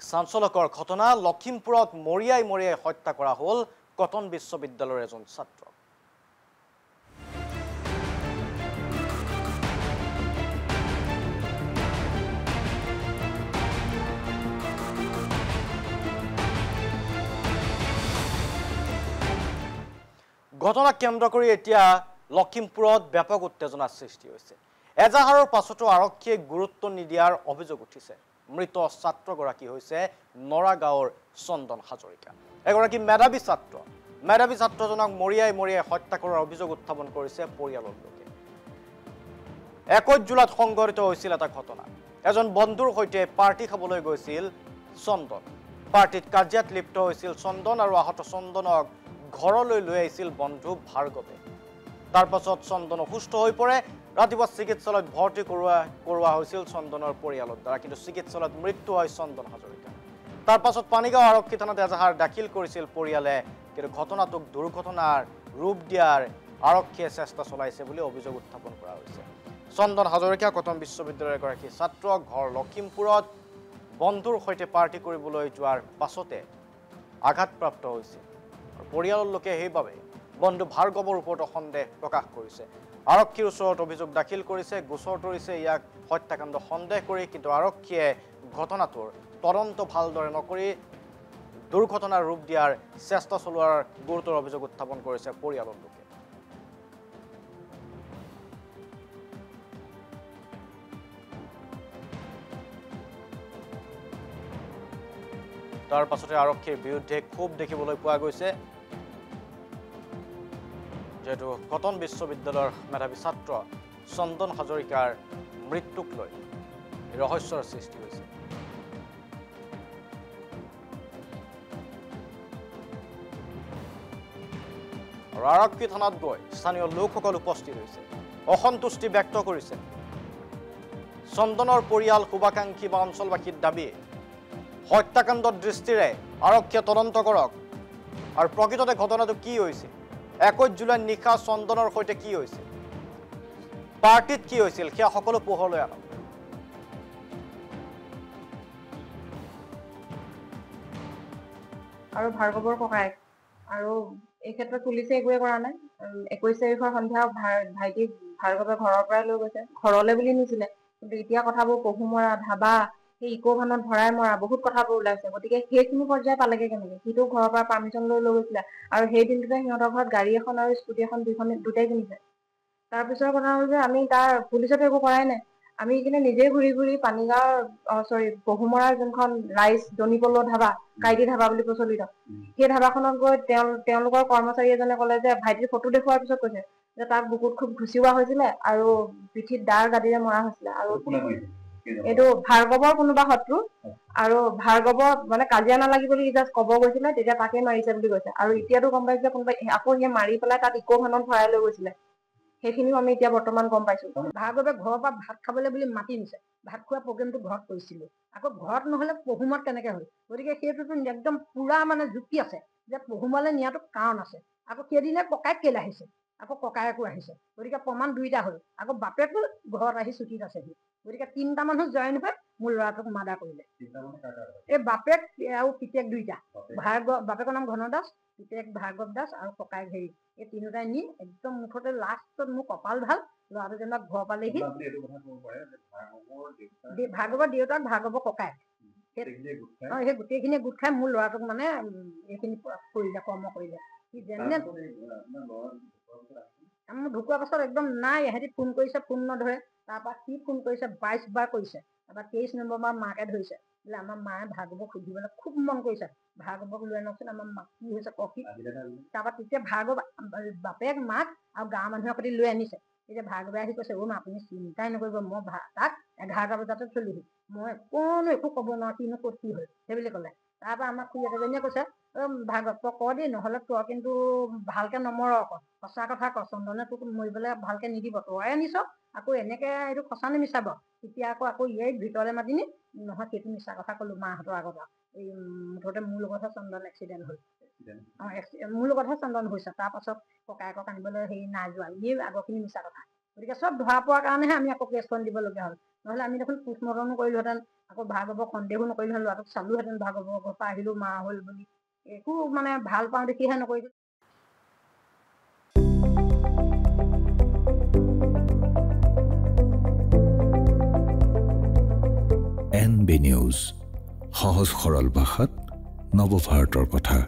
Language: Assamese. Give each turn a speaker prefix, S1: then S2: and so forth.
S1: চাঞ্চলকৰ ঘটনা লখিমপুৰত মৰিয়াই হত্যা কৰা হ'ল কটন বিশ্ববিদ্যালয়ৰ এজন ছাত্ৰ। ঘটনাক কেন্দ্ৰ কৰি এতিয়া লখিমপুৰত ব্যাপক উত্তেজনাৰ সৃষ্টি হৈছে। এজাহাৰৰ পাছতো আৰক্ষীয়ে গুৰুত্ব নিদিয়াৰ অভিযোগ উঠিছে। মৃত ছাত্ৰগৰাকী হৈছে নৰাগাঁৱৰ চন্দন হাজৰিকা, এগৰাকী মেধাৱী ছাত্ৰ। মেধাৱী ছাত্ৰজনক মৰিয়াই হত্যা কৰাৰ অভিযোগ উত্থাপন কৰিছে পৰিয়ালৰ লোকে। 21 জুলাইত সংঘটিত হৈছিল এটা ঘটনা। এজন বন্ধুৰ সৈতে পাৰ্টি খাবলৈ গৈছিল চন্দন। পাৰ্টিত কাজিয়াত লিপ্ত হৈছিল চন্দন আৰু আহত চন্দনক ঘৰলৈ লৈ আহিছিল বন্ধু ভাৰ্গৱে। তাৰ পাছত চন্দন অসুস্থ হৈ পৰে। ৰাতিপুৱা চিকিৎসালয়ত ভৰ্তি কৰোৱা হৈছিল চন্দনৰ পৰিয়ালৰ দ্বাৰা, কিন্তু চিকিৎসালয়ত মৃত্যু হয় চন্দন হাজৰিকা। তাৰ পাছত পানীগাঁও আৰক্ষী থানাত এজাহাৰ দাখিল কৰিছিল পৰিয়ালে, কিন্তু ঘটনাটোক দুৰ্ঘটনাৰ ৰূপ দিয়াৰ আৰক্ষীয়ে চেষ্টা চলাইছে বুলি অভিযোগ উত্থাপন কৰা হৈছে। চন্দন হাজৰিকা কটন বিশ্ববিদ্যালয়ৰ এগৰাকী ছাত্ৰ, ঘৰ লখিমপুৰত। বন্ধুৰ সৈতে পাৰ্টি কৰিবলৈ যোৱাৰ পাছতে আঘাতপ্ৰাপ্ত হৈছিল। পৰিয়ালৰ লোকে সেইবাবে বন্ধু ভাৰ্গৱৰ ওপৰত সন্দেহ প্ৰকাশ কৰিছে। আৰক্ষীৰ ওচৰত অভিযোগ দাখিল কৰিছে, গোচৰ তৰিছে ইয়াক হত্যাকাণ্ড সন্দেহ কৰি, কিন্তু আৰক্ষীয়ে ঘটনাটোৰ তদন্ত ভালদৰে নকৰি দুৰ্ঘটনাৰ ৰূপ দিয়াৰ চেষ্টা চলোৱাৰ গুৰুতৰ অভিযোগ উত্থাপন কৰিছে পৰিয়ালৰ লোকে। তাৰ পাছতে আৰক্ষীৰ বিৰুদ্ধে ক্ষোভ দেখিবলৈ পোৱা গৈছে, যেহেতু কটন বিশ্ববিদ্যালয়ৰ মেধাৱী ছাত্ৰ চন্দন হাজৰিকাৰ মৃত্যুক লৈ ৰহস্যৰ সৃষ্টি হৈছে। আৰু আৰক্ষী থানাত গৈ স্থানীয় লোকসকল উপস্থিত হৈছে, অসন্তুষ্টি ব্যক্ত কৰিছে। চন্দনৰ পৰিয়াল, শুভাকাংক্ষী বা অঞ্চলবাসীৰ দাবী, হত্যাকাণ্ডৰ দৃষ্টিৰে আৰক্ষীয়ে তদন্ত কৰক আৰু প্ৰকৃততে ঘটনাটো কি হৈছিল। 21 জুলাই নিশা চন্দনৰ সৈতে কি হৈছিল, পাৰ্টিত কি হৈছিল, সেয়া সকলো পোহৰলৈ আনক।
S2: আৰু ভাৰ্গৱৰ ককায়েক, আৰু এই ক্ষেত্ৰত পুলিচে একোৱে কৰা নাই। 21 তাৰিখৰ সন্ধিয়া ভাইটিক ভাৰ্গৱে ঘৰৰ পৰাই লৈ গৈছে, ঘৰলৈ বুলি নিছিলে, কিন্তু এতিয়া কথাবোৰ পহু মৰা, ধাবা, সেই ইকো ভানত ভৰাই মৰা, বহুত কথাবোৰ ওলাইছে। গতিকে সেইখিনি পৰ্যায় পালেগে কেনেকে? সিটো ঘৰৰ পৰা পাৰ্মিশ্যন লৈ গৈছিলে, আৰু সেই দিনটোতে সিহঁতৰ ঘৰত গাড়ী এখন আৰু স্কুটি এখন দুটাই কিনিছে। তাৰপিছৰ কথা হ'ল যে আমি তাৰ পুলিচতো একো কৰাই নাই। আমি কিন্তু নিজেই ঘূৰি পানীগাঁৱৰ পহুমৰাৰ যোনখন ৰাইচ দনিপলৰ ধাবা, কাইটি ধাবা বুলি প্ৰচলিত, সেই ধাবাখনত গৈ তেওঁলোকৰ কৰ্মচাৰী এজনে ক'লে যে ভাইটিৰ ফটো দেখুওৱাৰ পিছত কৈছে যে তাক বুকুত খুব ঘুচিওৱা হৈছিলে আৰু পিঠিত দাৰ গাদীৰে মৰা হৈছিলে। আৰু এইটো ভাৰ্গৱৰ কোনোবা শত্ৰু, আৰু ভাৰ্গৱৰ মানে কাজিয়া নালাগিব বুলি জাষ্ট ক'ব গৈছিলে, তেতিয়া তাকে মাৰিছে বুলি কৈছে। আৰু এতিয়াতো গম পাইছে যে কোনোবাই আকৌ সি মাৰি পেলাই তাত ইকো ভানত ভৰাই লৈ গৈছিলে। সেইখিনিও আমি এতিয়া বৰ্তমান গম পাইছো। ভাৰ্গৱে ঘৰৰ পৰা ভাত খাবলৈ বুলি মাতি নিছে, ভাত খোৱা প্ৰগ্ৰেমটো ঘৰত কৰিছিলো, আকৌ ঘৰত নহলে পহুমত কেনেকে হ'ল? গতিকে সেইটোতো একদম পুৰা মানে যুক্তি আছে যে পহুমলৈ নিয়াটো কাৰণ আছে। আকৌ সেইদিনে ককাইক কেলে আহিছে, আকৌ ককায়েকো আহিছে, গতিকে প্ৰমাণ দুইটা হ'ল। আকৌ বাপেকো ঘৰত আহি ছুটিত আছেহি। গতিকে 3টা মানুহ জইন হৈ মোৰ ল'ৰাটোক মাৰ্ডাৰ কৰিলে। এই বাপেক আৰু পিতেক দুইটা, বাপেকৰ নাম ঘন দাস, পিতেক ভাৰ্গৱ দাস, আৰু ককায়েক হেৰি, এই তিনিওটাই নি একদম মুঠতে লাষ্টত মোৰ কপাল ভাল, ল'ৰাটো যেনিবা ঘৰ পালেহি। ভাৰ্গৱৰ দেউতাক, ভাৰ্গৱৰ ককায়েক, সেই গোটেইখিনিয়ে গোট খাই মোৰ ল'ৰাটোক মানে এইখিনি কৰিলে, কৰ্ম কৰিলে। মোৰ ঢুকোৱাৰ পাছত একদম নাই, ইহঁতি ফোন কৰিছে, ফোন নধৰে। তাৰপৰা সি ফোন কৰিছে 22 বাৰ কৰিছে। তাৰপৰা 23 নম্বৰবাৰ মাকে ধৰিছে, বোলে আমাৰ মায়ে ভাৰ্গৱক সুধিবলৈ খুব মন কৰিছে, ভাৰ্গৱক লৈ আনকচোন, আমাৰ মাক কি হৈছে কফি। তাৰপৰা তেতিয়া ভাৰ্গৱ বাপেক, মাক আৰু গাঁৱৰ মানুহৰ সৈতে লৈ আনিছে। তেতিয়া ভাৰ্গৱে আহি কৈছে, মা আপুনি চিন্তাই নকৰিব, মই তাক 11টা বজাতে থলোহি, মই একো ক'ব নোৱাৰো, কিনো ক'ত কি হ'ল সেই বুলি ক'লে। তাৰপৰা আমাৰ খুৰীয়েকজনীয়ে কৈছে, ভাৰ্গৱ তই ক দেই, নহ'লে তই কিন্তু ভালকে নমৰ, আকৌ সঁচা কথা ক, চন্দনে তোক মৰিবলৈ ভালকে নিদিব, তই আনিছ আকৌ এনেকে এইটো সঁচা নে মিছা বাৰু। তেতিয়া আকৌ ইয়াই ভিতৰলে মাতি নি, নহয় সেইটো মিছা কথা ক'লো মাহঁতৰ আগত, এই মুঠতে মোৰ লগতহে চন্দন এক্সিডেণ্ট হ'ল, মোৰ লগতহে চন্দন হৈছে। তাৰ পাছত ককায়েকক আনিবলৈ হেৰি নাই যোৱা, এনেই আগৰখিনি মিছা কথা। গতিকে চব ধৰা পোৱাৰ কাৰণেহে আমি আকৌ কেছখন দিবলগীয়া হ'ল, নহ'লে আমি দেখোন পোষ্টমৰ্টমো কৰিলোহেঁতেন, আকৌ ভাৰ্গৱক সন্দেহো নকৰিলো, ল'ৰাটোক চালোহেঁতেন, ভাৰ্গৱৰ ঘৰৰ পৰা আহিলো মা হ'ল বুলি, একো মানে ভাল পাওঁ দেখিহে নকৰিলো।
S3: NB নিউজ, সহজ সৰল ভাষাত নৱভাৰতৰ কথা।